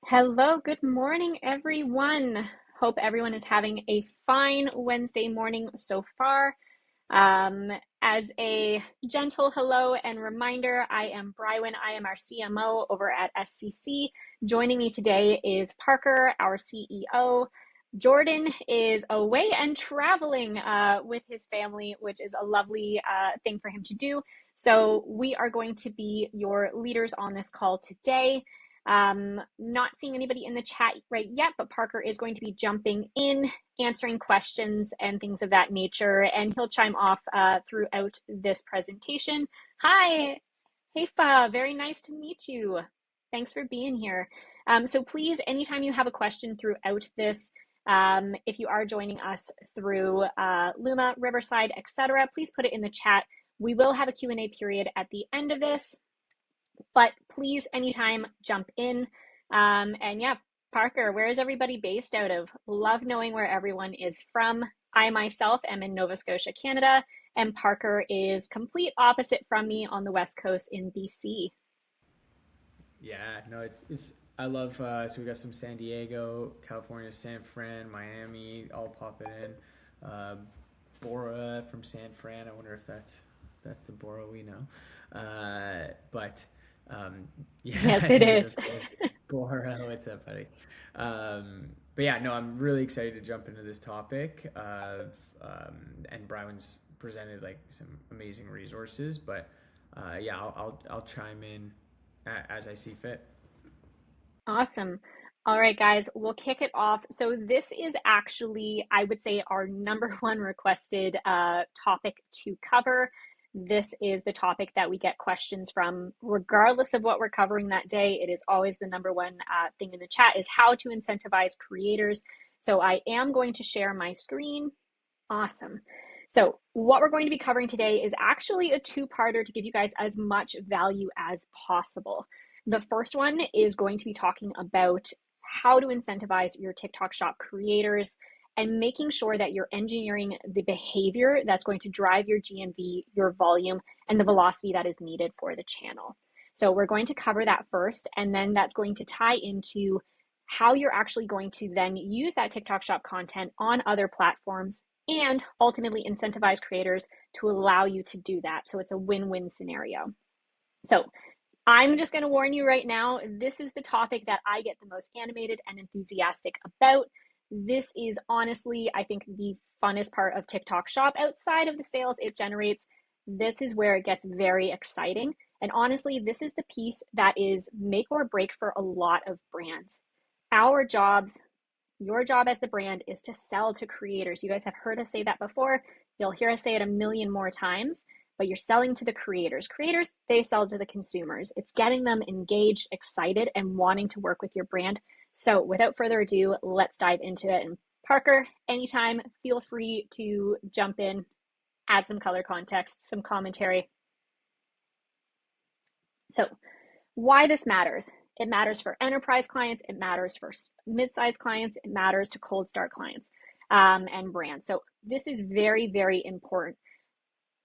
Hello, good morning, everyone. Hope everyone is having a fine Wednesday morning so far. As a gentle hello and reminder, I am Brywin. I am our CMO over at SCC. Joining me today is Parker, our CEO. Jordan is away and traveling with his family, which is a lovely thing for him to do. So we are going to be your leaders on this call today. Not seeing anybody in the chat right yet, but Parker is going to be jumping in, answering questions and things of that nature, and he'll chime off throughout this presentation. Hi, Heifa, very nice to meet you. Thanks for being here. So please, anytime you have a question throughout this, if you are joining us through Luma, Riverside, etc., please put it in the chat. We will have a Q&A period at the end of this, but please anytime jump in. And yeah, Parker, where is everybody based out of? Love knowing where everyone is from. I myself am in Nova Scotia, Canada, and Parker is complete opposite from me on the West Coast in BC. Yeah, no, it's I love so we got some San Diego, California, San Fran, Miami, all popping in. Bora from San Fran. I wonder if that's the Bora we know. But Yes, yeah, it it is is. of course. Bora, what's up, buddy? But yeah, no, I'm really excited to jump into this topic. And Brian's presented like some amazing resources, but yeah, I'll chime in as I see fit. Awesome. All right, guys, we'll kick it off. So this is actually, I would say, our number one requested topic to cover. This is the topic that we get questions from, regardless of what we're covering that day. It is always the number one thing in the chat is how to incentivize creators. So I am going to share my screen. Awesome. So what we're going to be covering today is actually a two-parter to give you guys as much value as possible. The first one is going to be talking about how to incentivize your TikTok shop creators and making sure that you're engineering the behavior that's going to drive your GMV, your volume, and the velocity that is needed for the channel. So we're going to cover that first, and then that's going to tie into how you're actually going to then use that TikTok shop content on other platforms and ultimately incentivize creators to allow you to do that. So it's a win-win scenario. So I'm just going to warn you right now, this is the topic that I get the most animated and enthusiastic about. This is honestly, I think, the funnest part of TikTok Shop outside of the sales it generates. This is where it gets very exciting. And honestly, this is the piece that is make or break for a lot of brands. Our jobs, your job as the brand is to sell to creators. You guys have heard us say that before. You'll hear us say it a million more times, but you're selling to the creators. Creators, they sell to the consumers. It's getting them engaged, excited, and wanting to work with your brand. So without further ado, let's dive into it. And Parker, anytime, feel free to jump in, add some color context, some commentary. So why this matters. It matters for enterprise clients. It matters for mid-sized clients. It matters to cold start clients and brands. So this is very, very important.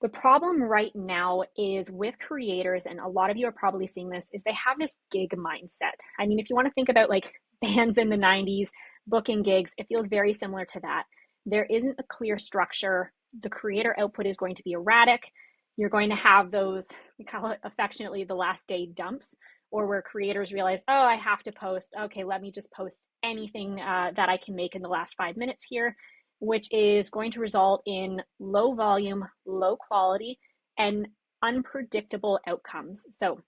The problem right now is with creators, and a lot of you are probably seeing this, is they have this gig mindset. I mean, if you want to think about like bands in the 90s, booking gigs, it feels very similar to that. There isn't a clear structure. The creator output is going to be erratic. You're going to have those, we call it affectionately the last day dumps, or where creators realize, oh, I have to post. Okay, let me just post anything that I can make in the last 5 minutes here, which is going to result in low volume, low quality, and unpredictable outcomes. So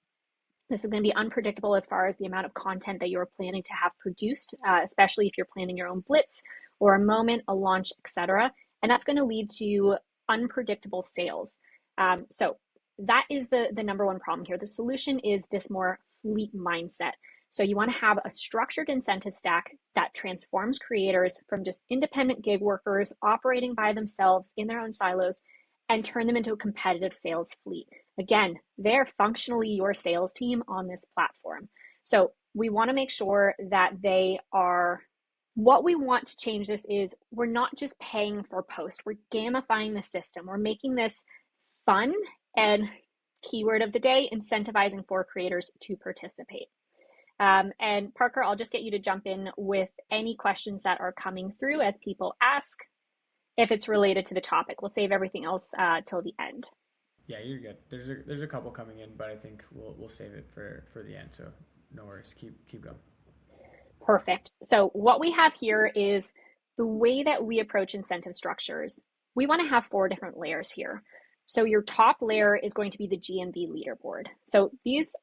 this is going to be unpredictable as far as the amount of content that you're planning to have produced, especially if you're planning your own blitz or a moment, a launch, etc. And that's going to lead to unpredictable sales. So that is the number one problem here. The solution is this more fleet mindset. So you want to have a structured incentive stack that transforms creators from just independent gig workers operating by themselves in their own silos and turn them into a competitive sales fleet. Again, they're functionally your sales team on this platform. So we want to make sure that they are, what we want to change this is we're not just paying for posts, we're gamifying the system. We're making this fun and keyword of the day, incentivizing for creators to participate. And Parker, I'll just get you to jump in with any questions that are coming through as people ask. If it's related to the topic, we'll save everything else till the end. Yeah, you're good. There's a couple coming in, but I think we'll save it for the end. So no worries. Keep going. Perfect. So what we have here is the way that we approach incentive structures. We want to have 4 different layers here. So your top layer is going to be the GMV leaderboard. So these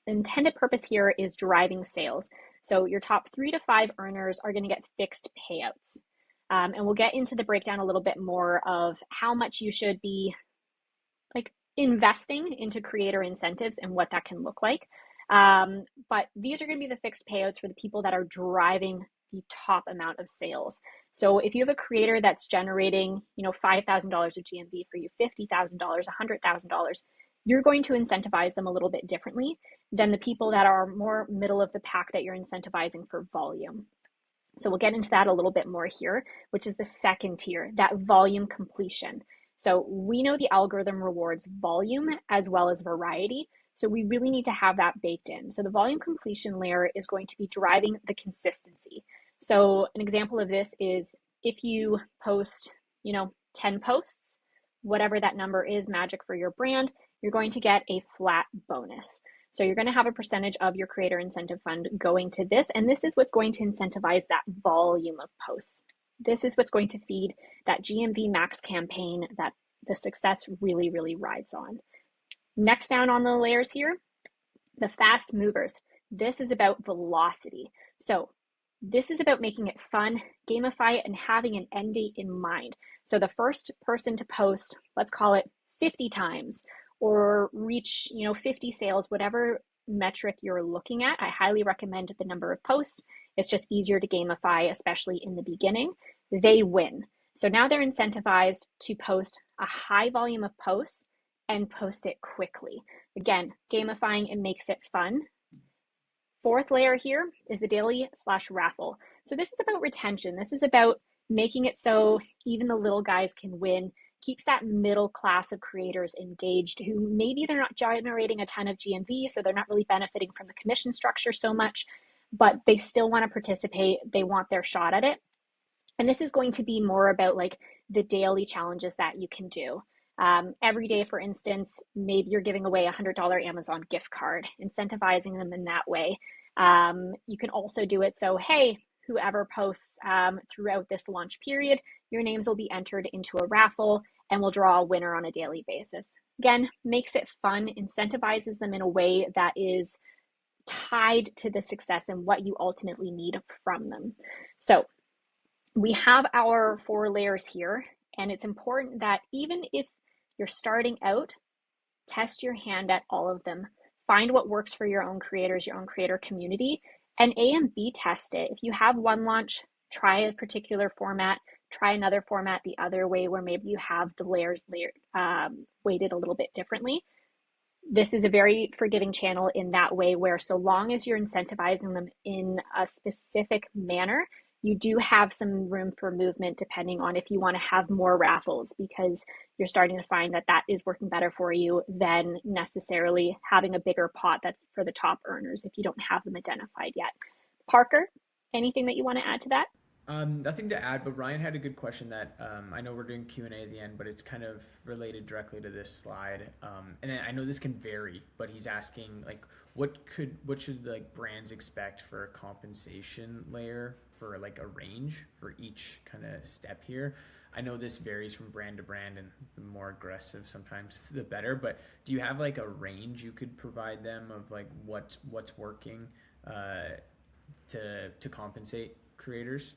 intended purpose here is driving sales. So your top 3 to 5 earners are going to get fixed payouts. And we'll get into the breakdown a little bit more of how much you should be like investing into creator incentives and what that can look like. But these are going to be the fixed payouts for the people that are driving the top amount of sales. So if you have a creator that's generating, $5,000 of GMV for you, $50,000, $100,000, you're going to incentivize them a little bit differently than the people that are more middle of the pack that you're incentivizing for volume. So we'll get into that a little bit more here, which is the second tier, that volume completion. So we know the algorithm rewards volume as well as variety. So we really need to have that baked in. So the volume completion layer is going to be driving the consistency. So an example of this is if you post, 10 posts, whatever that number is, magic for your brand, you're going to get a flat bonus. So you're going to have a percentage of your creator incentive fund going to this, and this is what's going to incentivize that volume of posts. This is what's going to feed that GMV max campaign that the success really, really rides on. Next down on the layers here, the fast movers. This is about velocity. So this is about making it fun, gamify it, and having an end date in mind. So the first person to post, let's call it 50 times, or reach 50 sales, whatever metric you're looking at, I highly recommend the number of posts. It's just easier to gamify, especially in the beginning. They win. So now they're incentivized to post a high volume of posts and post it quickly. Again, gamifying, it makes it fun. Fourth layer here is the daily/raffle. So this is about retention. This is about making it so even the little guys can win, keeps that middle class of creators engaged who maybe they're not generating a ton of GMV, so they're not really benefiting from the commission structure so much, but they still want to participate. They want their shot at it. And this is going to be more about like the daily challenges that you can do. Every day, for instance, maybe you're giving away a $100 Amazon gift card, incentivizing them in that way. You can also do it so, hey, whoever posts throughout this launch period, your names will be entered into a raffle and we'll draw a winner on a daily basis. Again, makes it fun, incentivizes them in a way that is tied to the success and what you ultimately need from them. So we have our 4 layers here, and it's important that even if you're starting out, test your hand at all of them. Find what works for your own creators, your own creator community, and A and B test it. If you have one launch, try a particular format, try another format the other way where maybe you have the layers weighted a little bit differently. This is a very forgiving channel in that way where so long as you're incentivizing them in a specific manner, you do have some room for movement depending on if you want to have more raffles, because you're starting to find that that is working better for you than necessarily having a bigger pot that's for the top earners if you don't have them identified yet. Parker, anything that you want to add to that? Nothing to add, but Ryan had a good question that I know we're doing Q&A at the end, but it's kind of related directly to this slide. And I know this can vary, but he's asking like, what should like brands expect for a compensation layer for like a range for each kind of step here? I know this varies from brand to brand, and the more aggressive sometimes the better. But do you have like a range you could provide them of like what's working to compensate creators?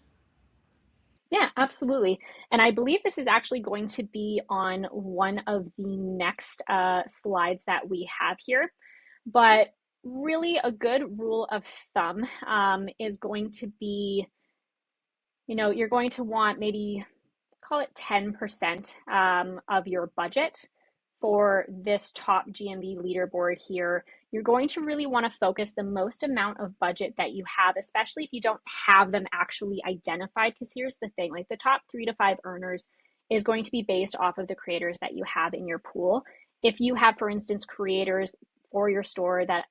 Yeah, absolutely. And I believe this is actually going to be on one of the next slides that we have here. But really, a good rule of thumb is going to be, you're going to want maybe call it 10% of your budget for this top GMV leaderboard here. You're going to really want to focus the most amount of budget that you have, especially if you don't have them actually identified. Because here's the thing, like the top 3 to 5 earners is going to be based off of the creators that you have in your pool. If you have, for instance, creators for your store that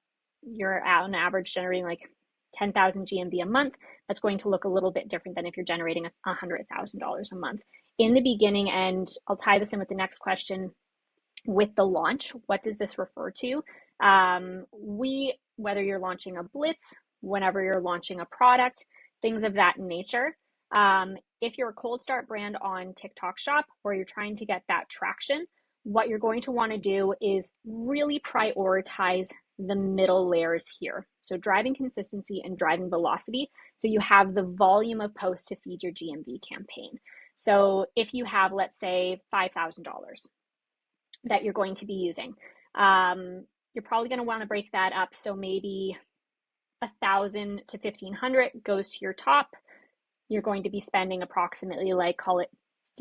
you're on average generating like 10,000 GMV a month, that's going to look a little bit different than if you're generating $100,000 a month in the beginning. And I'll tie this in with the next question. With the launch, what does this refer to? Whether you're launching a Blitz, whenever you're launching a product, things of that nature. If you're a cold start brand on TikTok Shop or you're trying to get that traction, what you're going to want to do is really prioritize the middle layers here. So driving consistency and driving velocity. So you have the volume of posts to feed your GMV campaign. So if you have, let's say, $5,000 that you're going to be using, you're probably going to want to break that up. So maybe 1,000 to 1,500 goes to your top. You're going to be spending approximately, like, call it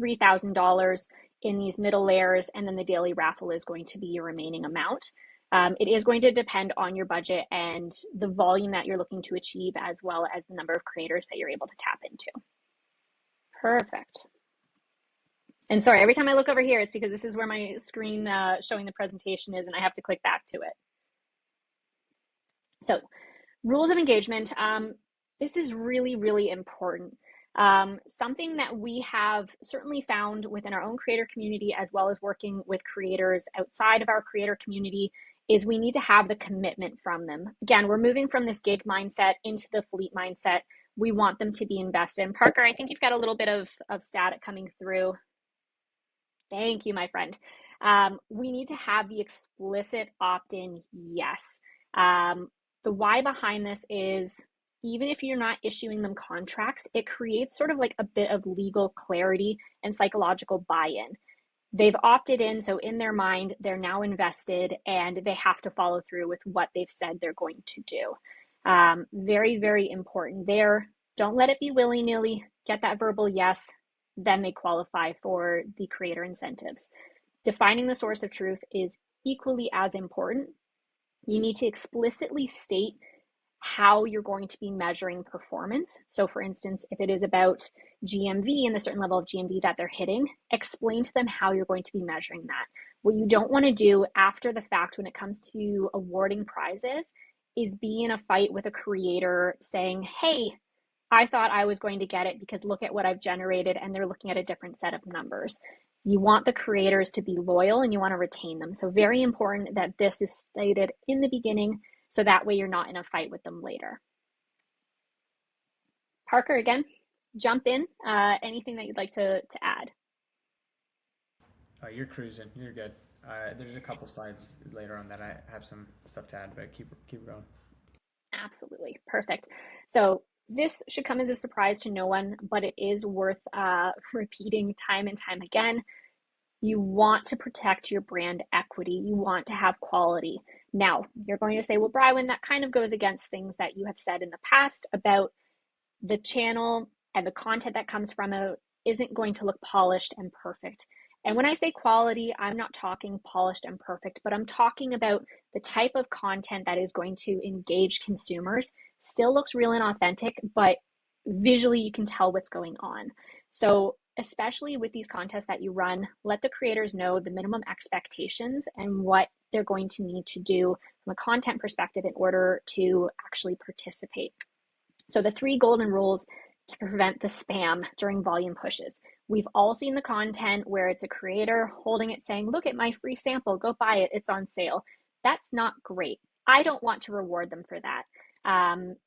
$3,000 in these middle layers, and then the daily raffle is going to be your remaining amount. It is going to depend on your budget and the volume that you're looking to achieve, as well as the number of creators that you're able to tap into. Perfect. And sorry, every time I look over here, it's because this is where my screen showing the presentation is, and I have to click back to it. So rules of engagement. This is really, really important. Something that we have certainly found within our own creator community, as well as working with creators outside of our creator community, is we need to have the commitment from them. Again, we're moving from this gig mindset into the fleet mindset. We want them to be invested. And Parker, I think you've got a little bit of static coming through. Thank you, my friend. We need to have the explicit opt-in yes. The why behind this is, even if you're not issuing them contracts, it creates sort of like a bit of legal clarity and psychological buy-in. They've opted in, so in their mind, they're now invested and they have to follow through with what they've said they're going to do. Very, very important there. Don't let it be willy-nilly. Get that verbal yes, then they qualify for the creator incentives. Defining the source of truth is equally as important. You need to explicitly state how you're going to be measuring performance. So for instance, if it is about GMV and the certain level of GMV that they're hitting, explain to them how you're going to be measuring that. What you don't want to do after the fact when it comes to awarding prizes is be in a fight with a creator saying, hey, I thought I was going to get it because look at what I've generated, and they're looking at a different set of numbers. You want the creators to be loyal and you want to retain them. So very important that this is stated in the beginning, so that way you're not in a fight with them later. Parker, again, jump in. Anything that you'd like to add? You're cruising. You're good. There's a couple slides later on that I have some stuff to add, but keep going. Absolutely. Perfect. So this should come as a surprise to no one, but it is worth repeating time and time again. You want to protect your brand equity. You want to have quality. Now, you're going to say, well, Brywin, that kind of goes against things that you have said in the past about the channel and the content that comes from it isn't going to look polished and perfect. And when I say quality, I'm not talking polished and perfect, but I'm talking about the type of content that is going to engage consumers. Still looks real and authentic, but visually you can tell what's going on. So especially with these contests that you run, let the creators know the minimum expectations and what they're going to need to do from a content perspective in order to actually participate. So the 3 golden rules to prevent the spam during volume pushes. We've all seen the content where it's a creator holding it saying, look at my free sample, go buy it, it's on sale. That's not great. I don't want to reward them for that.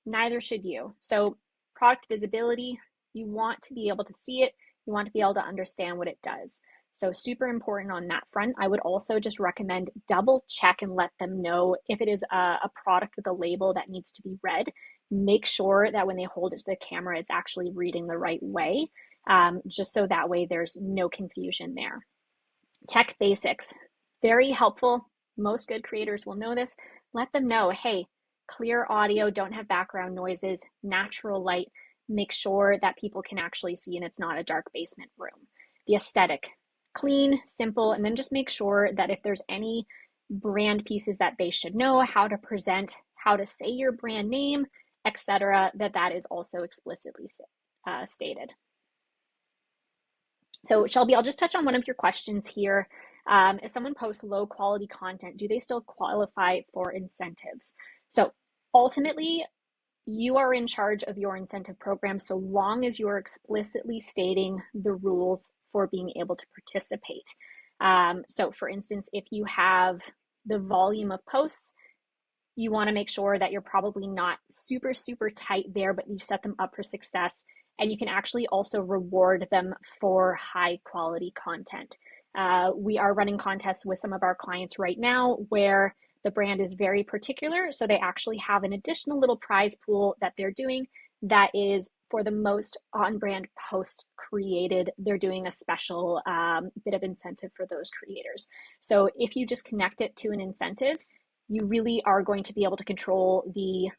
Neither should you. So product visibility, you want to be able to see it. You want to be able to understand what it does. So super important on that front. I would also just recommend double check and let them know if it is a product with a label that needs to be read. Make sure that when they hold it to the camera, it's actually reading the right way, just so that way there's no confusion there. Tech basics, very helpful. Most good creators will know this. Let them know, hey, clear audio, don't have background noises, natural light. Make sure that people can actually see and it's not a dark basement room. The aesthetic, clean, simple, and then just make sure that if there's any brand pieces that they should know, how to present, how to say your brand name, etc., that is also explicitly stated. So Shelby, I'll just touch on one of your questions here. If someone posts low quality content, do they still qualify for incentives? So ultimately, you are in charge of your incentive program so long as you are explicitly stating the rules for being able to participate. So, for instance, if you have the volume of posts, you want to make sure that you're probably not super, super tight there, but you set them up for success. And you can actually also reward them for high quality content. We are running contests with some of our clients right now where the brand is very particular. So they actually have an additional little prize pool that they're doing that is for the most on brand posts created. They're doing a special bit of incentive for those creators. So if you just connect it to an incentive, you really are going to be able to control the,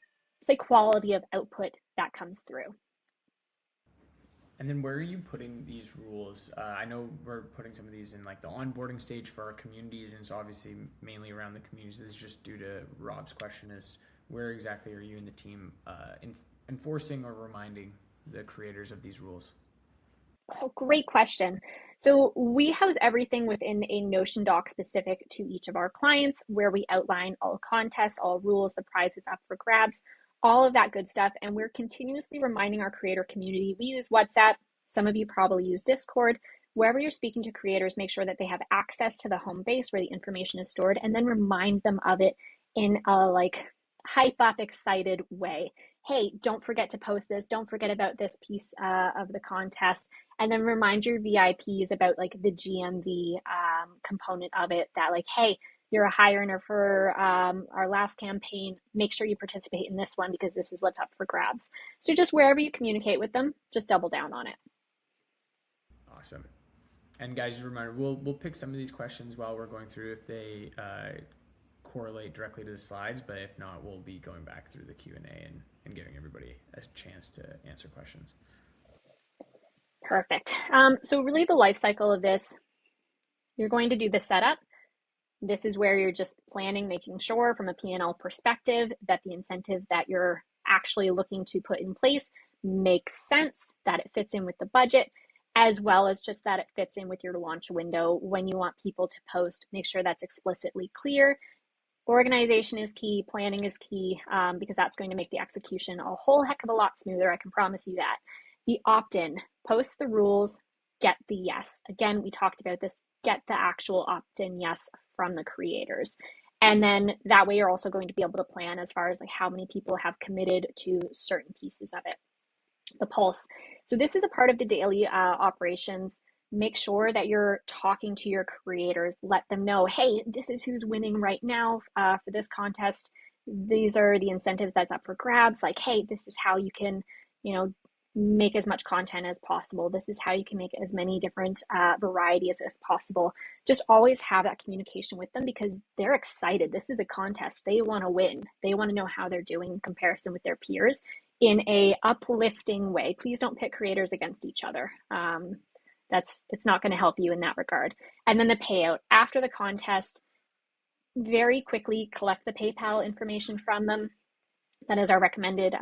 say, quality of output that comes through. And then where are you putting these rules? I know we're putting some of these in like the onboarding stage for our communities, and it's obviously mainly around the communities. This is just due to Rob's question: is where exactly are you and the team enforcing or reminding the creators of these rules? Oh, great question. So we house everything within a Notion doc specific to each of our clients where we outline all contests, all rules, the prizes up for grabs, all of that good stuff. And we're continuously reminding our creator community. We use WhatsApp. Some of you probably use Discord. Wherever you're speaking to creators, make sure that they have access to the home base where the information is stored and then remind them of it in a like hype up, excited way. Hey, don't forget to post this. Don't forget about this piece of the contest, and then remind your VIPs about like the GMV component of it, that like, hey, you're a high earner for our last campaign. Make sure you participate in this one because this is what's up for grabs. So just wherever you communicate with them, just double down on it. Awesome. And guys, just a reminder, we'll pick some of these questions while we're going through if they correlate directly to the slides, but if not, we'll be going back through the Q&A and giving everybody a chance to answer questions. Perfect. So really the life cycle of this, you're going to do the setup. This is where you're just planning, making sure from a P&L perspective that the incentive that you're actually looking to put in place makes sense, that it fits in with the budget, as well as just that it fits in with your launch window when you want people to post. Make sure that's explicitly clear. Organization is key, planning is key, because that's going to make the execution a whole heck of a lot smoother. I can promise you that. The opt-in, post the rules, get the yes. Again, we talked about this, get the actual opt-in yes from the creators. And then that way you're also going to be able to plan as far as like how many people have committed to certain pieces of it. The pulse. So this is a part of the daily operations. Make sure that you're talking to your creators. Let them know, hey, this is who's winning right now for this contest. These are the incentives that's up for grabs. Like, hey, this is how you can, you know, make as much content as possible. This is how you can make as many different varieties as possible. Just always have that communication with them because they're excited. This is a contest. They want to win. They want to know how they're doing in comparison with their peers in a uplifting way. Please don't pit creators against each other. It's not going to help you in that regard. And then the payout after the contest, very quickly collect the PayPal information from them. That is our recommended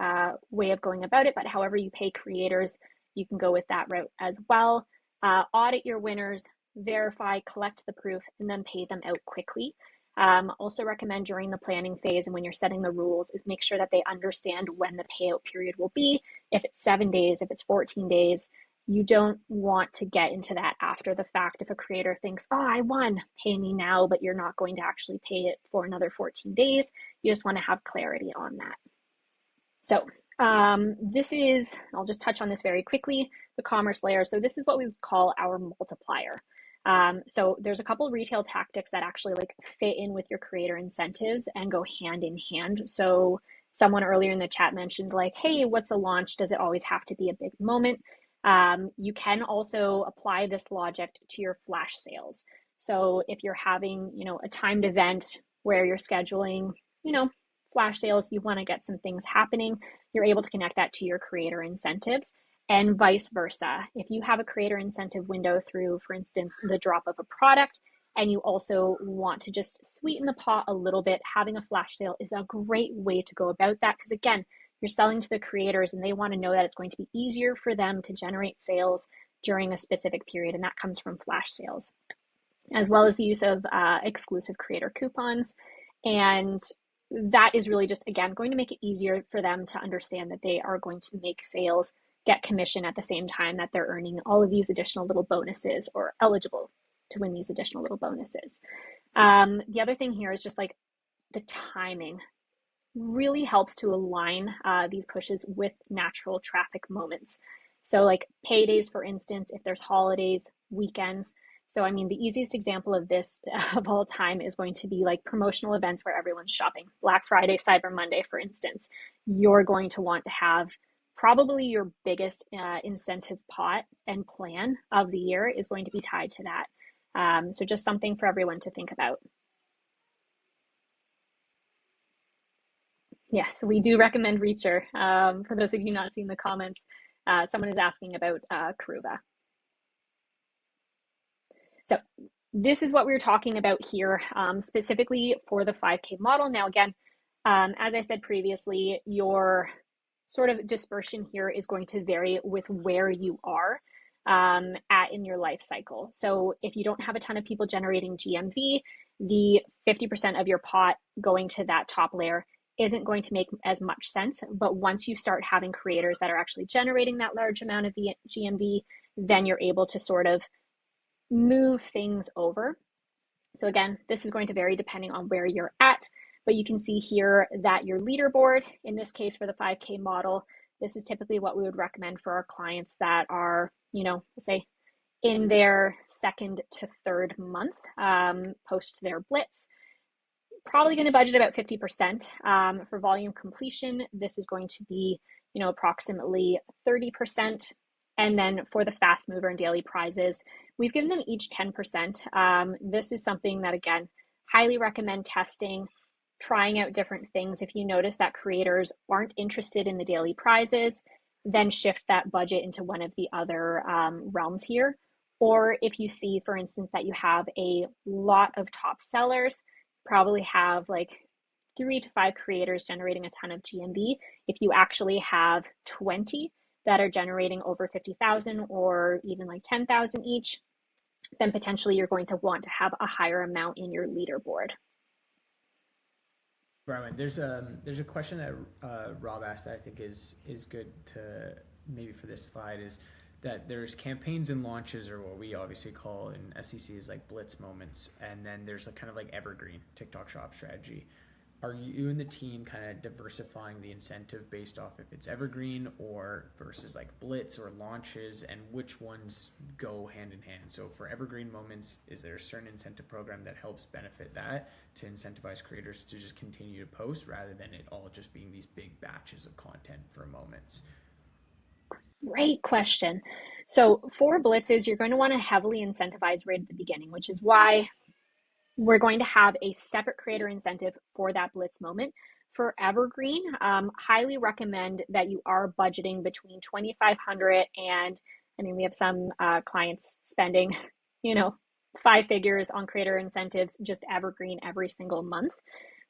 way of going about it. But however you pay creators, you can go with that route as well. Audit your winners, verify, collect the proof, and then pay them out quickly. Also recommend during the planning phase and when you're setting the rules is make sure that they understand when the payout period will be. If it's 7 days, if it's 14 days, you don't want to get into that after the fact. If a creator thinks, oh, I won, pay me now, but you're not going to actually pay it for another 14 days, you just want to have clarity on that. So this is, I'll just touch on this very quickly, the commerce layer. So this is what we call our multiplier. So there's a couple of retail tactics that actually like fit in with your creator incentives and go hand in hand. So someone earlier in the chat mentioned like, hey, what's a launch? Does it always have to be a big moment? You can also apply this logic to your flash sales. So if you're having, a timed event where you're scheduling, flash sales, you want to get some things happening, you're able to connect that to your creator incentives and vice versa. If you have a creator incentive window through, for instance, the drop of a product, and you also want to just sweeten the pot a little bit, having a flash sale is a great way to go about that. Because again, you're selling to the creators and they want to know that it's going to be easier for them to generate sales during a specific period. And that comes from flash sales, as well as the use of exclusive creator coupons. And that is really just, again, going to make it easier for them to understand that they are going to make sales, get commission at the same time that they're earning all of these additional little bonuses or eligible to win these additional little bonuses. The other thing here is just like the timing really helps to align these pushes with natural traffic moments. So, like paydays, for instance, if there's holidays, weekends. So, I mean, the easiest example of this of all time is going to be like promotional events where everyone's shopping. Black Friday, Cyber Monday, for instance. You're going to want to have probably your biggest incentive pot and plan of the year is going to be tied to that. So, just something for everyone to think about. Yes, we do recommend Reacher. For those of you not seeing the comments, someone is asking about Karuva. So this is what we were talking about here, specifically for the 5K model. Now, again, as I said previously, your sort of dispersion here is going to vary with where you are at in your life cycle. So if you don't have a ton of people generating GMV, the 50% of your pot going to that top layer isn't going to make as much sense. But once you start having creators that are actually generating that large amount of GMV, then you're able to sort of move things over. So again, this is going to vary depending on where you're at, but you can see here that your leaderboard, in this case for the 5K model, this is typically what we would recommend for our clients that are, say in their second to third month post their Blitz. Probably going to budget about 50% for volume completion. This is going to be, approximately 30%. And then for the fast mover and daily prizes, we've given them each 10%. This is something that, again, highly recommend testing, trying out different things. If you notice that creators aren't interested in the daily prizes, then shift that budget into one of the other realms here. Or if you see, for instance, that you have a lot of top sellers, probably have like 3 to 5 creators generating a ton of GMV. If you actually have 20 that are generating over 50,000 or even like 10,000 each, then potentially you're going to want to have a higher amount in your leaderboard. Brian, there's a question that Rob asked that I think is good to maybe for this slide is that there's campaigns and launches, or what we obviously call in SEC is like Blitz moments, and then there's a kind of like Evergreen TikTok shop strategy. Are you and the team kind of diversifying the incentive based off if it's Evergreen or versus like Blitz or launches, and which ones go hand in hand? So for Evergreen moments, is there a certain incentive program that helps benefit that to incentivize creators to just continue to post rather than it all just being these big batches of content for moments? Great question. So for blitzes, you're going to want to heavily incentivize right at the beginning, which is why we're going to have a separate creator incentive for that blitz moment. For Evergreen, highly recommend that you are budgeting between 2,500 and, I mean, we have some clients spending, 5 figures on creator incentives, just Evergreen every single month.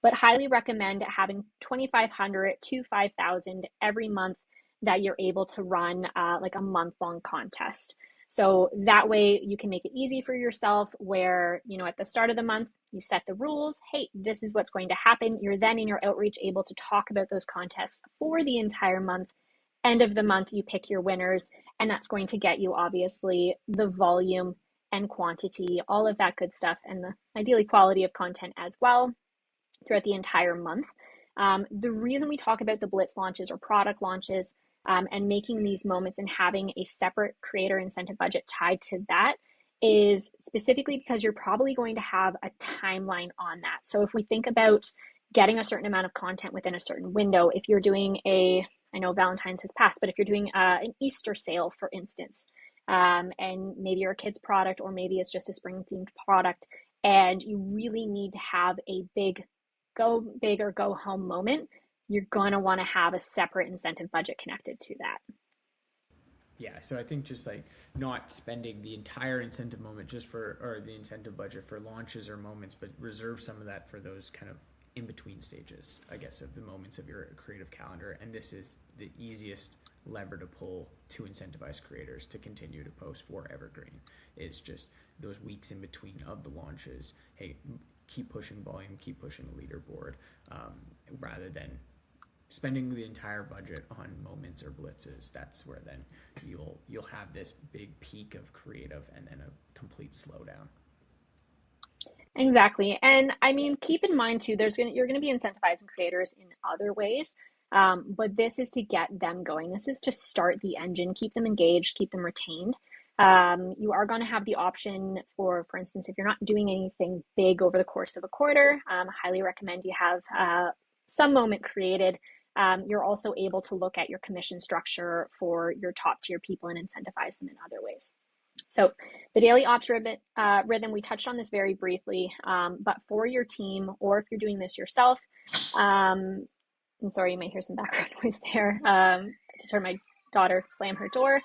But highly recommend having 2,500 to 5,000 every month that you're able to run like a month-long contest. So that way you can make it easy for yourself where, at the start of the month, you set the rules. Hey, this is what's going to happen. You're then in your outreach able to talk about those contests for the entire month. End of the month, you pick your winners, and that's going to get you obviously the volume and quantity, all of that good stuff, and the ideally quality of content as well throughout the entire month. The reason we talk about the Blitz launches or product launches and making these moments and having a separate creator incentive budget tied to that is specifically because you're probably going to have a timeline on that. So if we think about getting a certain amount of content within a certain window, if you're doing I know Valentine's has passed, but if you're doing an Easter sale, for instance, and maybe you're a kid's product or maybe it's just a spring themed product, and you really need to have a go big or go home moment, you're going to want to have a separate incentive budget connected to that. Yeah, so I think just like not spending the entire incentive moment just or the incentive budget for launches or moments, but reserve some of that for those kind of in between stages, I guess, of the moments of your creative calendar. And this is the easiest lever to pull to incentivize creators to continue to post for Evergreen is just those weeks in between of the launches. Hey, keep pushing volume, keep pushing the leaderboard, rather than spending the entire budget on moments or blitzes. That's where then you'll have this big peak of creative and then a complete slowdown. Exactly. And I mean, keep in mind too, you're gonna be incentivizing creators in other ways. But this is to get them going. This is to start the engine, keep them engaged, keep them retained. You are going to have the option for instance, if you're not doing anything big over the course of a quarter, highly recommend you have some moment created. You're also able to look at your commission structure for your top tier people and incentivize them in other ways. So the daily ops rhythm, we touched on this very briefly, but for your team, or if you're doing this yourself, and sorry, you may hear some background noise there. I just heard my daughter slam her door.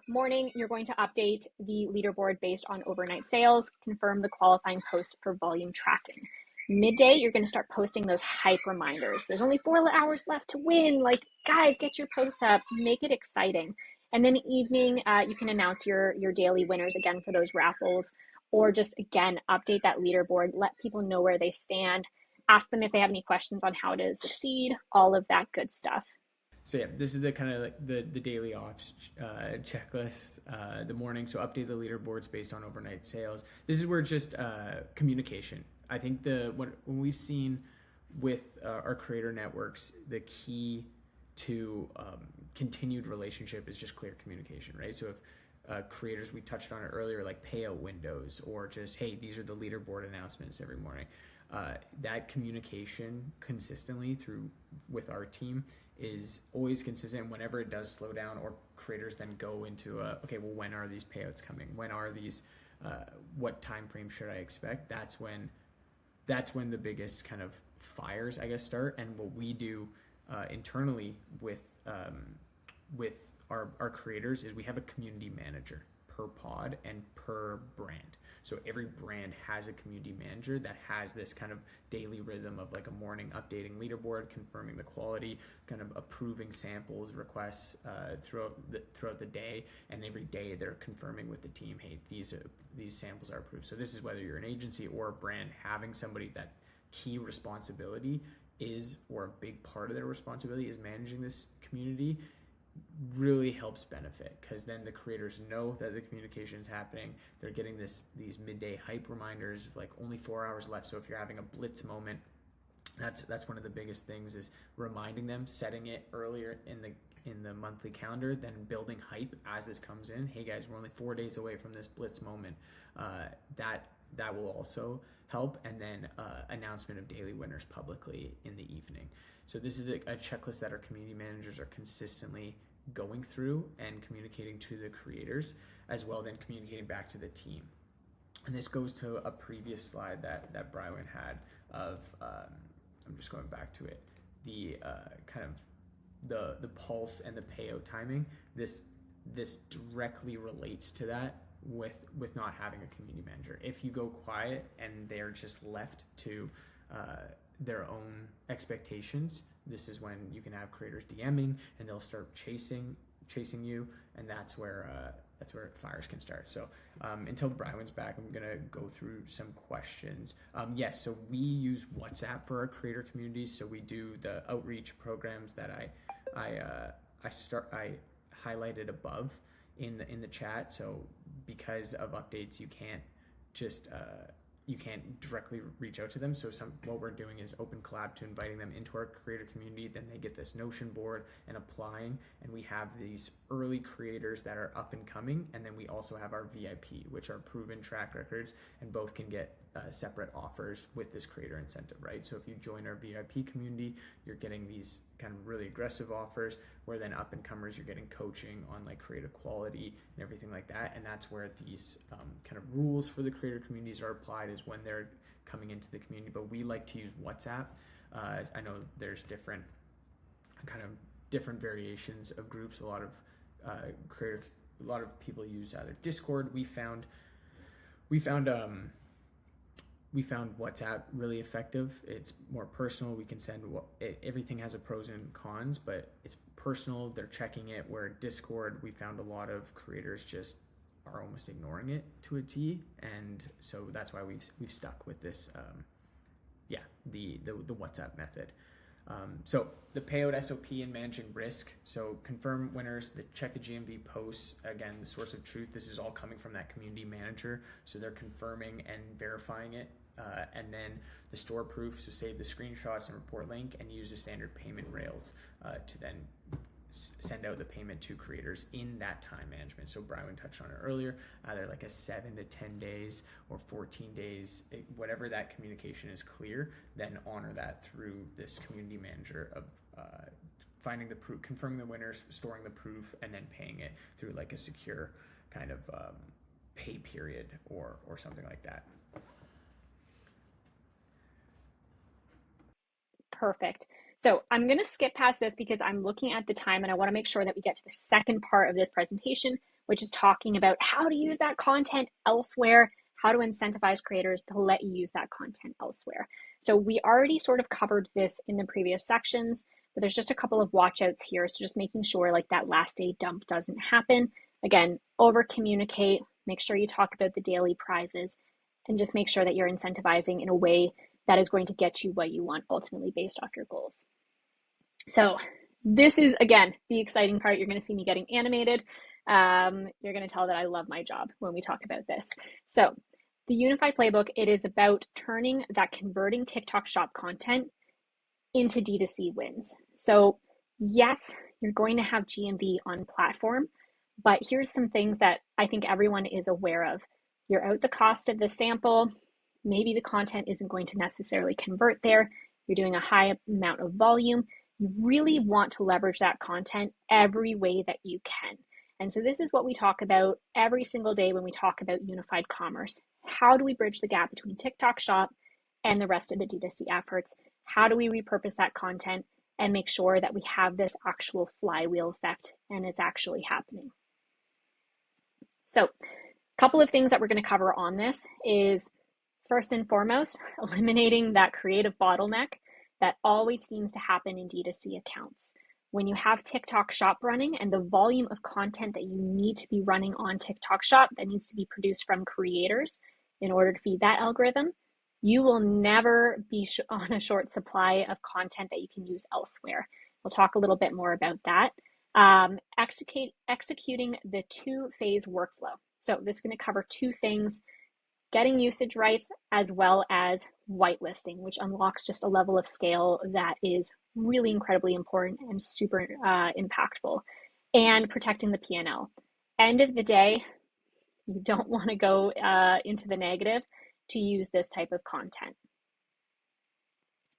Morning, you're going to update the leaderboard based on overnight sales, confirm the qualifying posts for volume tracking. Midday, you're going to start posting those hype reminders. There's only 4 hours left to win. Like, guys, get your posts up, make it exciting. And then evening, you can announce your daily winners again for those raffles, or just again update that leaderboard, let people know where they stand, ask them if they have any questions on how to succeed, all of that good stuff. So yeah, this is the kind of like the daily ops checklist. The morning, so update the leaderboards based on overnight sales. This is where just communication. I think when we've seen with our creator networks, the key to continued relationship is just clear communication, right? So if creators, we touched on it earlier, like payout windows, or just, hey, these are the leaderboard announcements every morning. That communication consistently through with our team is always consistent. Whenever it does slow down, or creators then go into okay, well, when are these payouts coming? When are these? What time frame should I expect? That's when the biggest kind of fires, I guess, start. And what we do internally with our creators is we have a community manager per pod and per brand. So every brand has a community manager that has this kind of daily rhythm of like a morning updating leaderboard, confirming the quality, kind of approving samples, requests throughout the day, and every day they're confirming with the team, hey, these samples are approved. So this is whether you're an agency or a brand, having somebody that key responsibility is, or a big part of their responsibility is managing this community, really helps benefit, because then the creators know that the communication is happening. They're getting these midday hype reminders of like only 4 hours left. So if you're having a blitz moment, that's one of the biggest things, is reminding them, setting it earlier in the monthly calendar, then building hype as this comes in. Hey guys, we're only 4 days away from this blitz moment. That will also help. And then announcement of daily winners publicly in the evening. So this is a checklist that our community managers are consistently going through and communicating to the creators, as well then communicating back to the team. And this goes to a previous slide that Brian had of, I'm just going back to it, the kind of the pulse and the payout timing. This directly relates to that with not having a community manager. If you go quiet and they're just left to their own expectations, this is when you can have creators DMing and they'll start chasing you, and that's where fires can start. So until Brian's back, I'm gonna go through some questions. Yes, so we use WhatsApp for our creator communities. So we do the outreach programs that I highlighted above in the chat. So because of updates, you can't just you can't directly reach out to them. So what we're doing is open collab to inviting them into our creator community. Then they get this Notion board and applying, and we have these early creators that are up and coming. And then we also have our VIP, which are proven track records, and both can get separate offers with this creator incentive, right? So if you join our VIP community, you're getting these kind of really aggressive offers, where then up and comers, you're getting coaching on like creative quality and everything like that. And that's where these kind of rules for the creator communities are applied, is when they're coming into the community. But we like to use WhatsApp. I know there's different variations of groups. A lot of people use either Discord. We found WhatsApp really effective. It's more personal. We can send everything has a pros and cons, but it's personal. They're checking it. Where Discord, we found a lot of creators just are almost ignoring it to a T, and so that's why we've stuck with this. The WhatsApp method. So the payout SOP and managing risk. So confirm winners, check the GMV posts. Again, the source of truth. This is all coming from that community manager. So they're confirming and verifying it. And then the store proof. So save the screenshots and report link and use the standard payment rails to then send out the payment to creators in that time management. So Brian touched on it earlier, either like a 7 to 10 days or 14 days, whatever that communication is clear, then honor that through this community manager of finding the proof, confirming the winners, storing the proof, and then paying it through like a secure kind of pay period or something like that. Perfect. So I'm going to skip past this because I'm looking at the time and I want to make sure that we get to the second part of this presentation, which is talking about how to use that content elsewhere, how to incentivize creators to let you use that content elsewhere. So we already sort of covered this in the previous sections, but there's just a couple of watch outs here. So just making sure like that last day dump doesn't happen. Again, over communicate, make sure you talk about the daily prizes, and just make sure that you're incentivizing in a way that is going to get you what you want ultimately based off your goals. So this is, again, the exciting part. You're going to see me getting animated. You're going to tell that I love my job when we talk about this. So the Unified Playbook, it is about turning that converting TikTok shop content into D2C wins. So yes, you're going to have GMV on platform, but here's some things that I think everyone is aware of. You're out the cost of the sample. Maybe the content isn't going to necessarily convert there. You're doing a high amount of volume. You really want to leverage that content every way that you can. And so this is what we talk about every single day when we talk about unified commerce. How do we bridge the gap between TikTok Shop and the rest of the D2C efforts? How do we repurpose that content and make sure that we have this actual flywheel effect and it's actually happening? So a couple of things that we're going to cover on this is, first and foremost, eliminating that creative bottleneck that always seems to happen in D2C accounts. When you have TikTok Shop running and the volume of content that you need to be running on TikTok Shop that needs to be produced from creators in order to feed that algorithm, you will never be on a short supply of content that you can use elsewhere. We'll talk a little bit more about that. Executing the two-phase workflow. So this is going to cover two things: getting usage rights as well as whitelisting, which unlocks just a level of scale that is really incredibly important and super impactful, and protecting the P&L. End of the day, you don't want to go into the negative to use this type of content.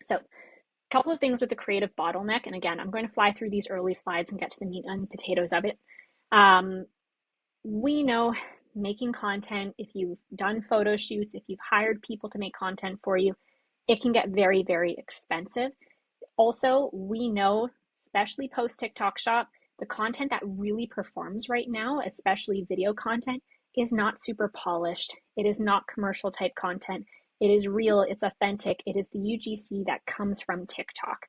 So a couple of things with the creative bottleneck, and again, I'm going to fly through these early slides and get to the meat and potatoes of it. We know making content, if you've done photo shoots, if you've hired people to make content for you, it can get very, very expensive. Also, we know, especially post TikTok Shop, the content that really performs right now, especially video content, is not super polished. It is not commercial type content. It is real, it's authentic. It is the UGC that comes from TikTok.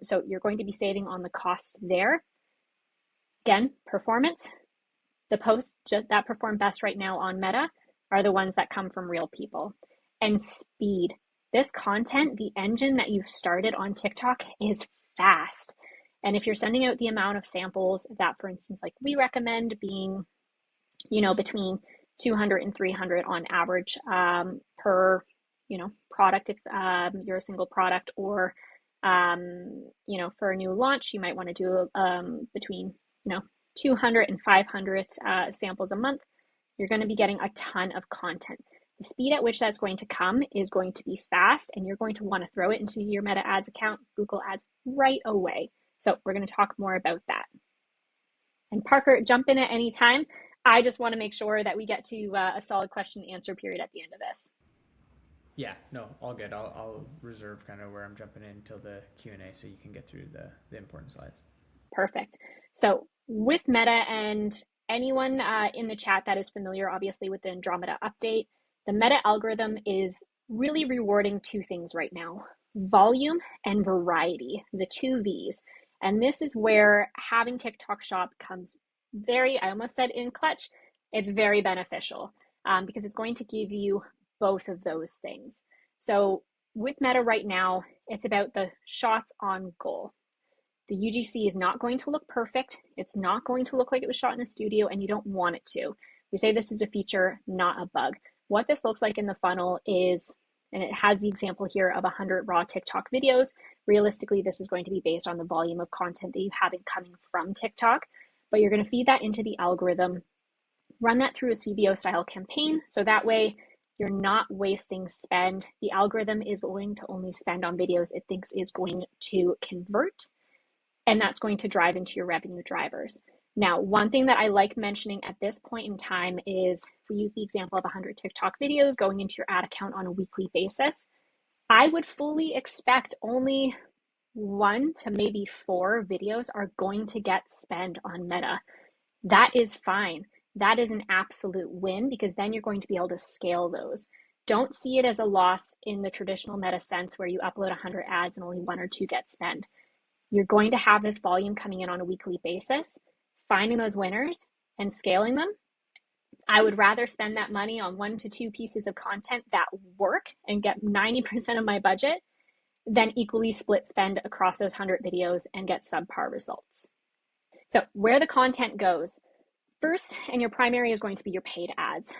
So you're going to be saving on the cost there. Again, performance. The posts that perform best right now on Meta are the ones that come from real people. And speed. This content, the engine that you've started on TikTok, is fast. And if you're sending out the amount of samples that, for instance, like we recommend being, between 200 and 300 on average per, product, if you're a single product, or, for a new launch, you might want to do between, 200 and 500 samples a month. You're going to be getting a ton of content. The speed at which that's going to come is going to be fast, and you're going to want to throw it into your Meta Ads account, Google Ads, right away. So we're going to talk more about that. And Parker, jump in at any time. I just want to make sure that we get to a solid question and answer period at the end of this. Yeah, no, all good. I'll reserve kind of where I'm jumping in until the Q&A so you can get through the important slides. Perfect. So with Meta, and anyone in the chat that is familiar, obviously, with the Andromeda update, the Meta algorithm is really rewarding two things right now: volume and variety, the two V's. And this is where having TikTok Shop comes very, I almost said in clutch, It's very beneficial because it's going to give you both of those things. So with Meta right now, it's about the shots on goal. The UGC is not going to look perfect. It's not going to look like it was shot in a studio, and you don't want it to. We say this is a feature, not a bug. What this looks like in the funnel is, and it has the example here of 100 raw TikTok videos. Realistically, this is going to be based on the volume of content that you have coming from TikTok, but you're going to feed that into the algorithm, run that through a CBO style campaign. So that way you're not wasting spend. The algorithm is going to only spend on videos it thinks is going to convert, and that's going to drive into your revenue drivers. Now, one thing that I like mentioning at this point in time is, if we use the example of 100 TikTok videos going into your ad account on a weekly basis, I would fully expect only 1 to maybe 4 videos are going to get spent on Meta. That is fine. That is an absolute win, because then you're going to be able to scale those. Don't see it as a loss in the traditional Meta sense where you upload 100 ads and only 1 or 2 get spent. You're going to have this volume coming in on a weekly basis. Finding those winners and scaling them, I would rather spend that money on 1 to 2 pieces of content that work and get 90% of my budget than equally split spend across those 100 videos and get subpar results. So where the content goes, first, and your primary is going to be your paid ads.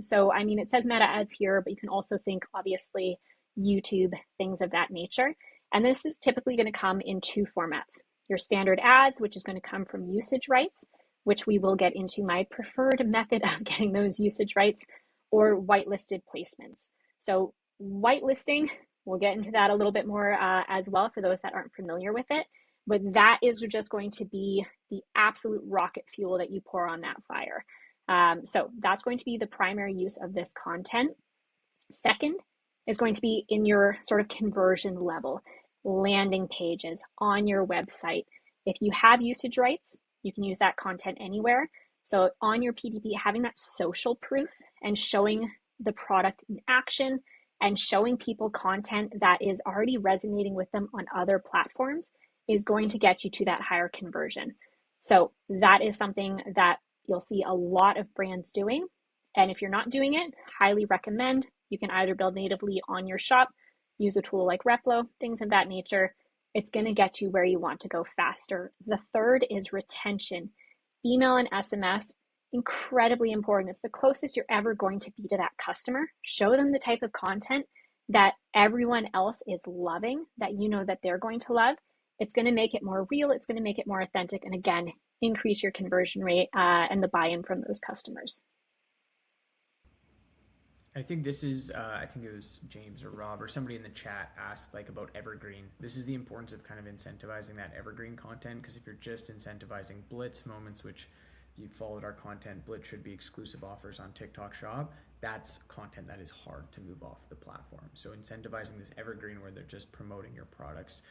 So, I mean, it says Meta ads here, but you can also think, obviously, YouTube, things of that nature. And this is typically going to come in 2 formats. Your standard ads, which is going to come from usage rights, which we will get into my preferred method of getting those usage rights, or whitelisted placements. So whitelisting, we'll get into that a little bit more as well for those that aren't familiar with it. But that is just going to be the absolute rocket fuel that you pour on that fire. So that's going to be the primary use of this content. Second is going to be in your sort of conversion level, landing pages on your website. If you have usage rights, you can use that content anywhere. So on your PDP, having that social proof and showing the product in action and showing people content that is already resonating with them on other platforms is going to get you to that higher conversion. So that is something that you'll see a lot of brands doing. And if you're not doing it, highly recommend. You can either build natively on your shop, use a tool like Replo, things of that nature. It's going to get you where you want to go faster. The third is retention. Email and SMS, incredibly important. It's the closest you're ever going to be to that customer. Show them the type of content that everyone else is loving, that you know that they're going to love. It's going to make it more real. It's going to make it more authentic. And again, increase your conversion rate and the buy-in from those customers. I think this is, I think it was James or Rob or somebody in the chat asked like about Evergreen. This is the importance of kind of incentivizing that Evergreen content, because if you're just incentivizing Blitz moments, which if you followed our content, Blitz should be exclusive offers on TikTok Shop. That's content that is hard to move off the platform. So incentivizing this Evergreen where they're just promoting your products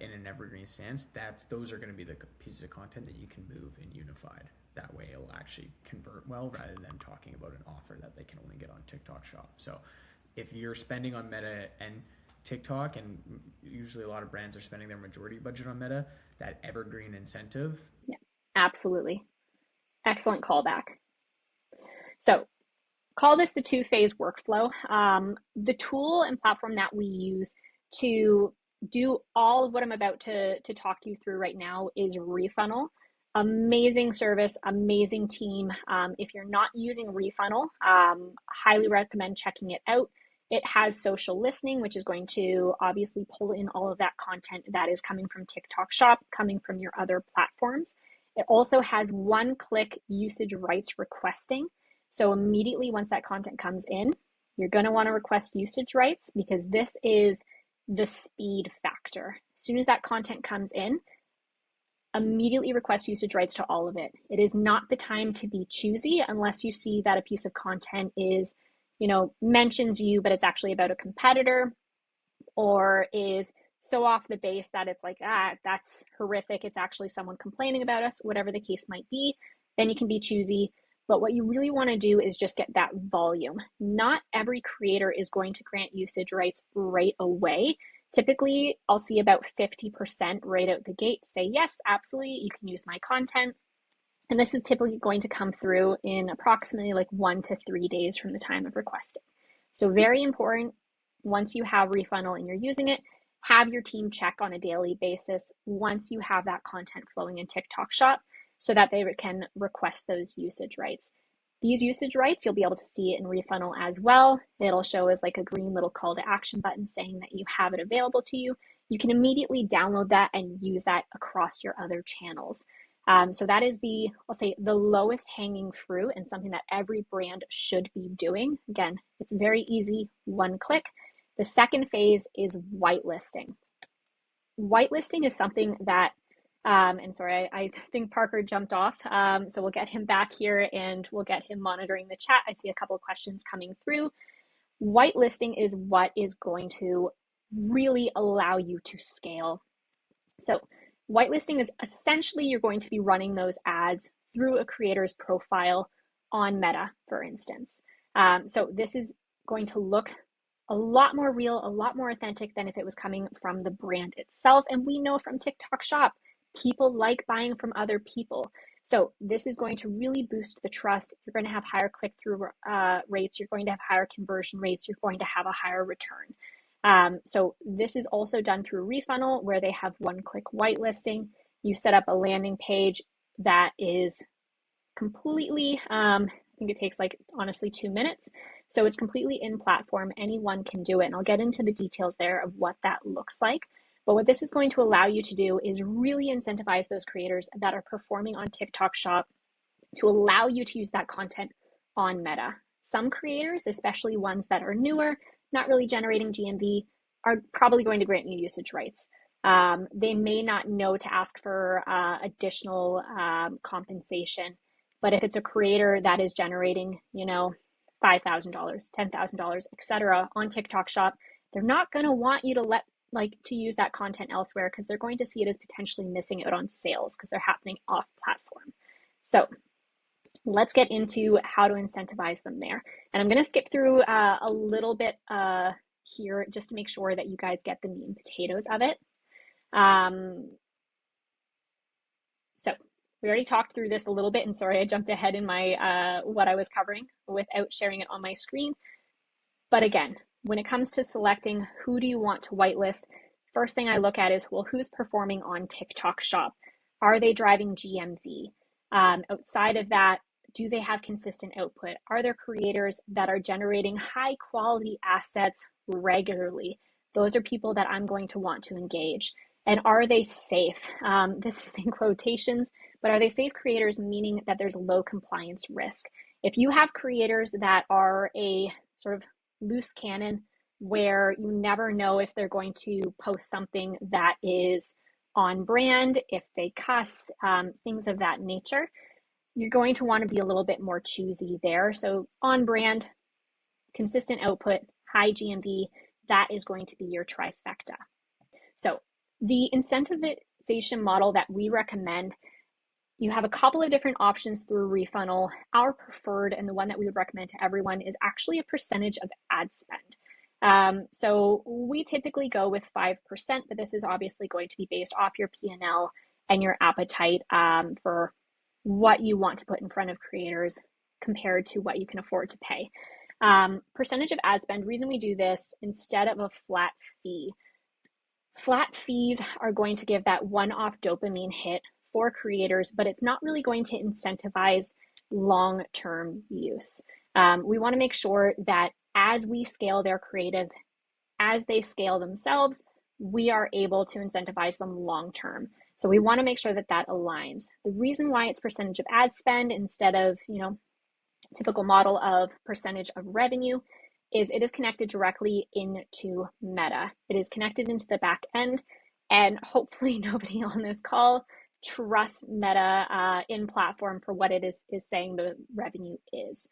in an Evergreen sense, those are going to be the pieces of content that you can move in Unified. That way it'll actually convert well, rather than talking about an offer that they can only get on TikTok Shop. So if you're spending on Meta and TikTok, and usually a lot of brands are spending their majority budget on Meta, that Evergreen incentive. Yeah, absolutely. Excellent callback. So call this the 2-phase workflow. The tool and platform that we use to do all of what I'm about to talk you through right now is Refunnel. Amazing service, amazing team. If you're not using Refunnel, highly recommend checking it out. It has social listening, which is going to obviously pull in all of that content that is coming from TikTok Shop, coming from your other platforms. It also has one-click usage rights requesting. So immediately once that content comes in, you're going to want to request usage rights, because this is the speed factor. As soon as that content comes in, immediately request usage rights to all of it. It is not the time to be choosy unless you see that a piece of content is, mentions you, but it's actually about a competitor, or is so off the base that it's like, that's horrific. It's actually someone complaining about us, whatever the case might be. Then you can be choosy. But what you really want to do is just get that volume. Not every creator is going to grant usage rights right away. Typically, I'll see about 50% right out the gate say, yes, absolutely, you can use my content. And this is typically going to come through in approximately like 1 to 3 days from the time of requesting. So very important, once you have refunnel and you're using it, have your team check on a daily basis once you have that content flowing in TikTok Shop so that they can request those usage rights. These usage rights, you'll be able to see it in refunnel as well. It'll show as like a green little call to action button saying that you have it available to you. You can immediately download that and use that across your other channels. So that is I'll say the lowest hanging fruit and something that every brand should be doing. Again, it's very easy, one click. The second phase is whitelisting. Whitelisting is something that, and sorry, I think Parker jumped off. So we'll get him back here and we'll get him monitoring the chat. I see a couple of questions coming through. Whitelisting is what is going to really allow you to scale. So whitelisting is essentially you're going to be running those ads through a creator's profile on Meta, for instance. So this is going to look a lot more real, a lot more authentic than if it was coming from the brand itself. And we know from TikTok Shop, people like buying from other people. So this is going to really boost the trust. You're going to have higher click-through rates. You're going to have higher conversion rates. You're going to have a higher return. So this is also done through refunnel where they have one-click whitelisting. You set up a landing page that is completely, I think it takes like honestly 2 minutes. So it's completely in platform. Anyone can do it. And I'll get into the details there of what that looks like. But what this is going to allow you to do is really incentivize those creators that are performing on TikTok Shop to allow you to use that content on Meta. Some creators, especially ones that are newer, not really generating GMV, are probably going to grant you usage rights. They may not know to ask for additional compensation, but if it's a creator that is generating, $5,000, $10,000, etc. on TikTok Shop, they're not going to want you to use that content elsewhere because they're going to see it as potentially missing out on sales because they're happening off platform. So let's get into how to incentivize them there. And I'm going to skip through a little bit here just to make sure that you guys get the meat and potatoes of it. So we already talked through this a little bit, and sorry, I jumped ahead in my what I was covering without sharing it on my screen. But again, when it comes to selecting who do you want to whitelist, first thing I look at is, well, who's performing on TikTok Shop? Are they driving GMV? Outside of that, do they have consistent output? Are there creators that are generating high quality assets regularly? Those are people that I'm going to want to engage. And are they safe? This is in quotations, but are they safe creators, meaning that there's low compliance risk? If you have creators that are a sort of loose cannon where you never know if they're going to post something that is on brand, if they cuss, things of that nature, you're going to want to be a little bit more choosy there. So on brand, consistent output, high GMV, that is going to be your trifecta. So the incentivization model that we recommend, you have a couple of different options through refunnel. Our preferred and the one that we would recommend to everyone is actually a percentage of ad spend. So we typically go with 5%, but this is obviously going to be based off your P&L and your appetite for what you want to put in front of creators compared to what you can afford to pay. Percentage of ad spend, reason we do this instead of a flat fee. Flat fees are going to give that one-off dopamine hit for creators, but it's not really going to incentivize long-term use. We want to make sure that as we scale their creative, as they scale themselves, we are able to incentivize them long-term. So we want to make sure that that aligns. The reason why it's percentage of ad spend instead of, typical model of percentage of revenue is it is connected directly into Meta. It is connected into the back end, and hopefully nobody on this call trusts Meta in platform for what it is saying the revenue is.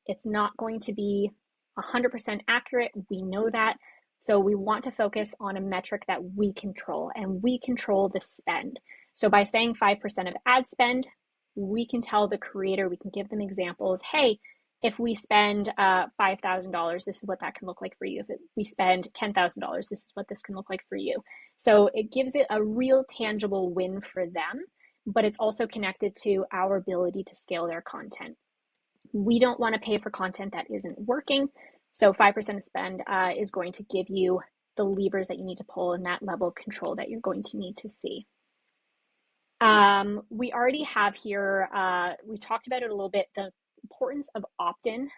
It's not going to be 100% accurate. We know that. So we want to focus on a metric that we control, and we control the spend. So by saying 5% of ad spend, we can tell the creator, we can give them examples. Hey, if we spend $5,000, this is what that can look like for you. If we spend $10,000, this is what this can look like for you. So it gives it a real tangible win for them, but it's also connected to our ability to scale their content. We don't want to pay for content that isn't working. So 5% of spend is going to give you the levers that you need to pull and that level of control that you're going to need to see. We already have here, we talked about it a little bit, the importance of opt-in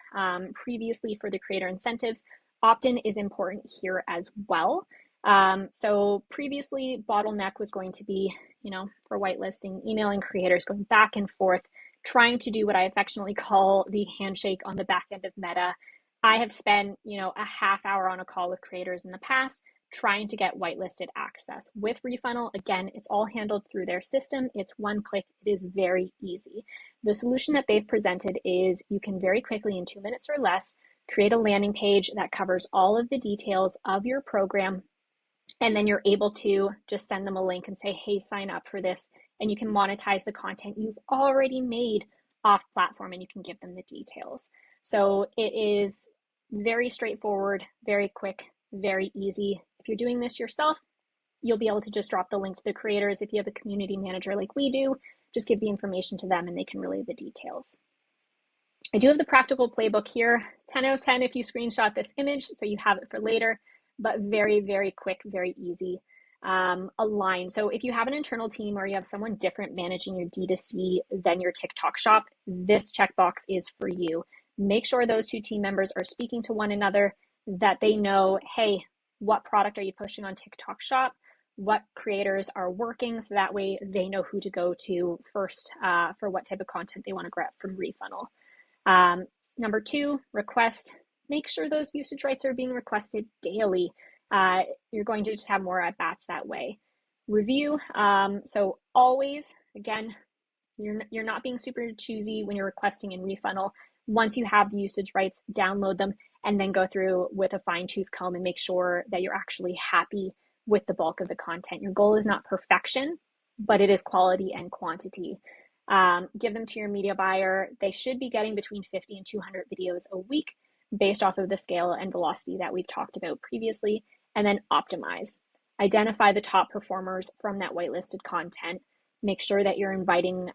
previously for the creator incentives. Opt-in is important here as well. So previously, bottleneck was going to be, for whitelisting, emailing creators, going back and forth, trying to do what I affectionately call the handshake on the back end of Meta. I have spent, a half hour on a call with creators in the past trying to get whitelisted access. With Refunnel, again, it's all handled through their system. It's one click. It is very easy. The solution that they've presented is you can very quickly, in 2 minutes or less, create a landing page that covers all of the details of your program. And then you're able to just send them a link and say, hey, sign up for this. And you can monetize the content you've already made off platform, and you can give them the details. So it is very straightforward, very quick, very easy. If you're doing this yourself, you'll be able to just drop the link to the creators. If you have a community manager like we do, just give the information to them and they can relay the details. I do have the practical playbook here, 10 out of 10 if you screenshot this image so you have it for later, but very, very quick, very easy. Align. So if you have an internal team or you have someone different managing your D2C than your TikTok shop, this checkbox is for you. Make sure those two team members are speaking to one another, that they know, hey, what product are you pushing on TikTok shop? What creators are working, so that way they know who to go to first for what type of content they want to grab from Refunnel. Number 2, request. Make sure those usage rights are being requested daily. You're going to just have more at bats that way. Review. So always, again, you're not being super choosy when you're requesting in Refunnel. Once you have the usage rights, download them and then go through with a fine-tooth comb and make sure that you're actually happy with the bulk of the content. Your goal is not perfection, but it is quality and quantity. Give them to your media buyer. They should be getting between 50 and 200 videos a week based off of the scale and velocity that we've talked about previously, and then optimize. Identify the top performers from that whitelisted content. Make sure that you're inviting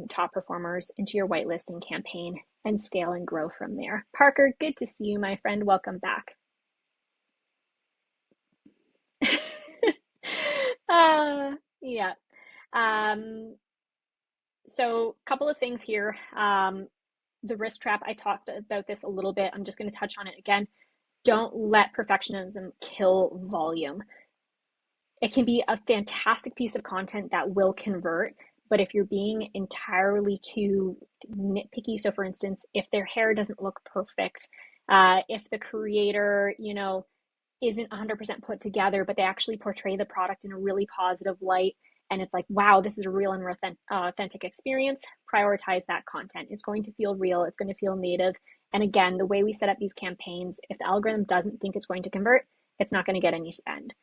top performers into your whitelisting campaign and scale and grow from there. Parker, good to see you, my friend. Welcome back. Yeah. So a couple of things here. The risk trap, I talked about this a little bit. I'm just going to touch on it again. Don't let perfectionism kill volume. It can be a fantastic piece of content that will convert, but if you're being entirely too nitpicky, so for instance, if their hair doesn't look perfect, if the creator, isn't 100% put together, but they actually portray the product in a really positive light, and it's like, wow, this is a real and authentic experience, prioritize that content. It's going to feel real. It's going to feel native. And again, the way we set up these campaigns, if the algorithm doesn't think it's going to convert, it's not going to get any spend.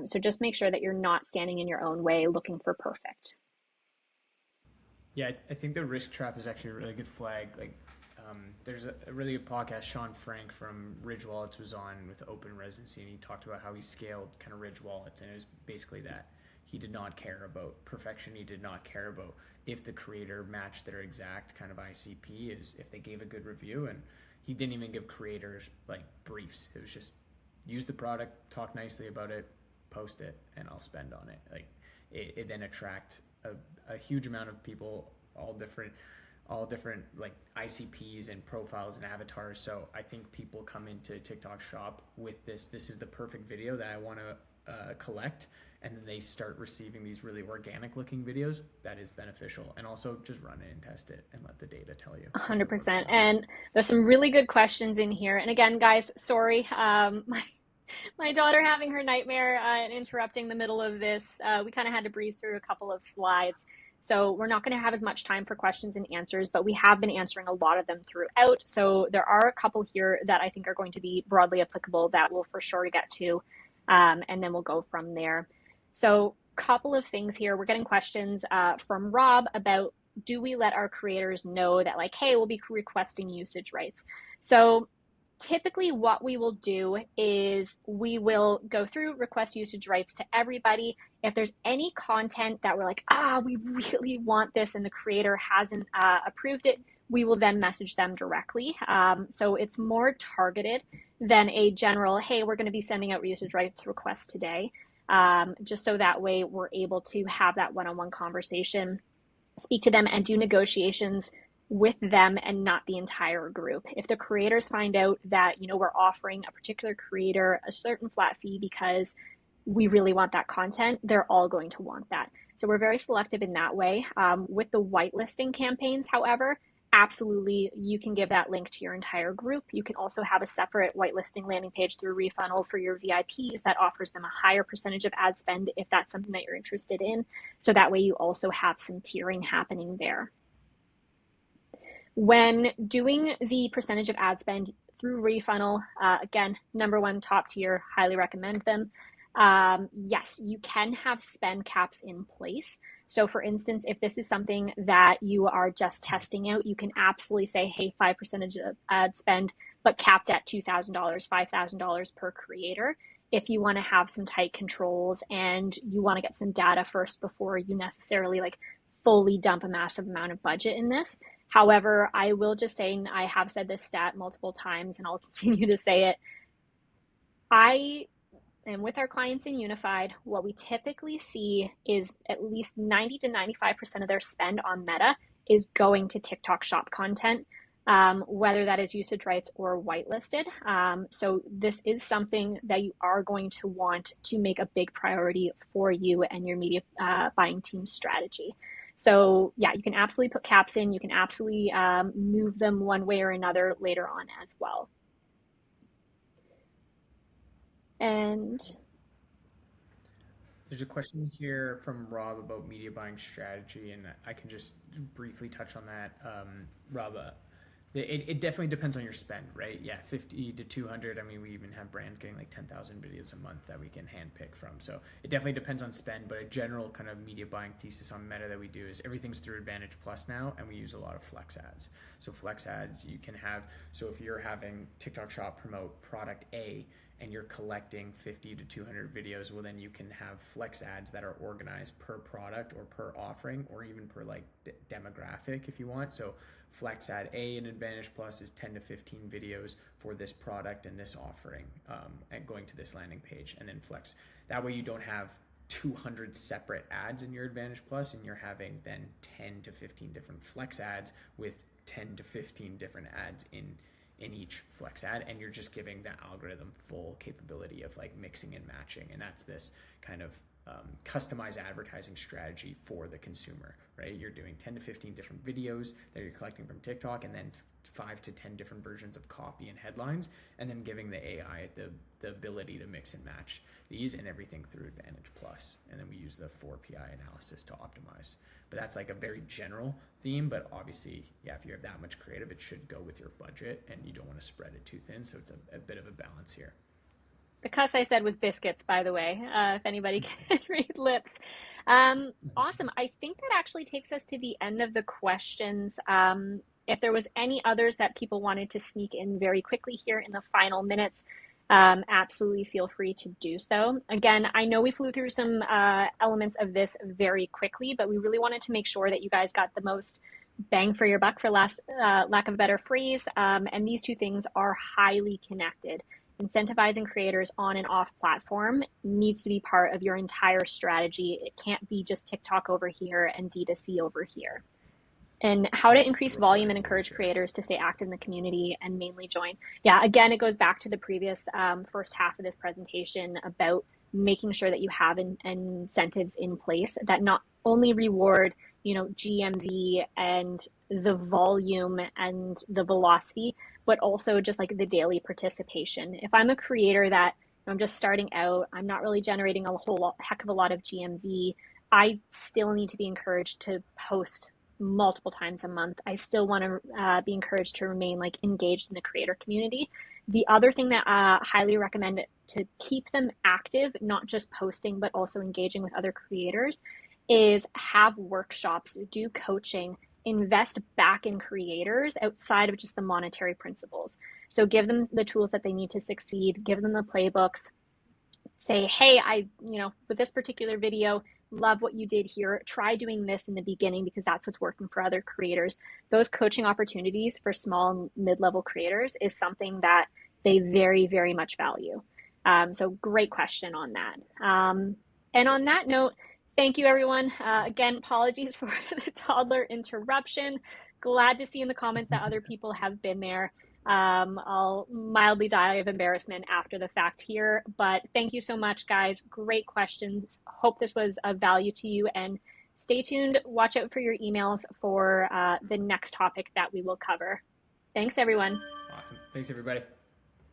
So just make sure that you're not standing in your own way looking for perfect. Yeah, I think the risk trap is actually a really good flag. There's a really good podcast Sean Frank from Ridge Wallets was on with Open Residency, and he talked about how he scaled kind of Ridge Wallets, and it was basically that he did not care about perfection. He did not care about if the creator matched their exact kind of ICP, is if they gave a good review, and he didn't even give creators like briefs. It was just use the product, talk nicely about it, post it, and I'll spend on it. Like it then attract a huge amount of people, all different like ICPs and profiles and avatars. So I think people come into TikTok shop with this is the perfect video that I want to collect, and then they start receiving these really organic looking videos. That is beneficial. And also just run it and test it and let the data tell you. 100%. And there's some really good questions in here. And again, guys, sorry, my daughter having her nightmare and interrupting the middle of this. We kind of had to breeze through a couple of slides. So we're not going to have as much time for questions and answers, but we have been answering a lot of them throughout. So there are a couple here that I think are going to be broadly applicable that we'll for sure get to, and then we'll go from there. So a couple of things here. We're getting questions from Rob about, do we let our creators know that, like, hey, we'll be requesting usage rights? So typically what we will do is we will go through request usage rights to everybody. If there's any content that we're like, we really want this and the creator hasn't approved it, we will then message them directly. So it's more targeted than a general, hey, we're going to be sending out usage rights requests today. Just so that way we're able to have that one-on-one conversation, speak to them, and do negotiations with them and not the entire group. If the creators find out that, we're offering a particular creator a certain flat fee because we really want that content, they're all going to want that. So we're very selective in that way. With the whitelisting campaigns, however, absolutely, you can give that link to your entire group. You can also have a separate whitelisting landing page through Refunnel for your VIPs that offers them a higher percentage of ad spend if that's something that you're interested in. So that way you also have some tiering happening there. When doing the percentage of ad spend through Refunnel, again, number one, top tier, highly recommend them. Yes, you can have spend caps in place. So for instance, if this is something that you are just testing out, you can absolutely say, hey, 5% of ad spend, but capped at $2,000, $5,000 per creator. If you want to have some tight controls and you want to get some data first before you necessarily fully dump a massive amount of budget in this. However, I will just say, and I have said this stat multiple times and I'll continue to say it, and with our clients in Unified, what we typically see is at least 90 to 95% of their spend on Meta is going to TikTok shop content, whether that is usage rights or whitelisted. So this is something that you are going to want to make a big priority for you and your media buying team strategy. So yeah, you can absolutely put caps in. You can absolutely move them one way or another later on as well. And there's a question here from Rob about media buying strategy, and I can just briefly touch on that. Rob, it definitely depends on your spend, right? Yeah, 50 to 200. I mean, we even have brands getting 10,000 videos a month that we can handpick from. So it definitely depends on spend, but a general kind of media buying thesis on Meta that we do is everything's through Advantage Plus now, and we use a lot of flex ads. So flex ads you can have, so if you're having TikTok Shop promote product A, and you're collecting 50 to 200 videos, well, then you can have flex ads that are organized per product or per offering or even per demographic if you want. So flex ad A in Advantage Plus is 10 to 15 videos for this product and this offering and going to this landing page, and then flex. That way you don't have 200 separate ads in your Advantage Plus, and you're having then 10 to 15 different flex ads with 10 to 15 different ads in each flex ad, and you're just giving the algorithm full capability of mixing and matching. And that's this kind of customized advertising strategy for the consumer, right? You're doing 10 to 15 different videos that you're collecting from TikTok, and then 5 to 10 different versions of copy and headlines, and then giving the AI the ability to mix and match these and everything through Advantage Plus. And then we use the 4PI analysis to optimize. But that's a very general theme, but obviously, yeah, if you have that much creative, it should go with your budget, and you don't want to spread it too thin. So it's a bit of a balance here. The cuss I said was biscuits, by the way, if anybody can read lips. Awesome. I think that actually takes us to the end of the questions. If there was any others that people wanted to sneak in very quickly here in the final minutes, absolutely feel free to do so. Again, I know we flew through some elements of this very quickly, but we really wanted to make sure that you guys got the most bang for your buck, for lack of a better phrase. And these two things are highly connected. Incentivizing creators on and off platform needs to be part of your entire strategy. It can't be just TikTok over here and D2C over here. And how to increase volume and encourage creators to stay active in the community and mainly join. Yeah, again, it goes back to the previous first half of this presentation about making sure that you have incentives in place that not only reward, GMV and the volume and the velocity, but also just the daily participation. If I'm a creator that I'm just starting out, I'm not really generating a heck of a lot of GMV, I still need to be encouraged to post multiple times a month. I still want to be encouraged to remain engaged in the creator community. The other thing that I highly recommend to keep them active, not just posting, but also engaging with other creators, is have workshops, do coaching, invest back in creators outside of just the monetary principles. So give them the tools that they need to succeed, give them the playbooks, say, hey, with this particular video, love what you did here. Try doing this in the beginning because that's what's working for other creators. Those coaching opportunities for small mid-level creators is something that they very, very much value. So great question on that. And on that note, thank you, everyone. Again, apologies for the toddler interruption. Glad to see in the comments that other people have been there. I'll mildly die of embarrassment after the fact here, but thank you so much, guys. Great questions. Hope this was of value to you, and stay tuned. Watch out for your emails for the next topic that we will cover. Thanks, everyone. Awesome. Thanks, everybody.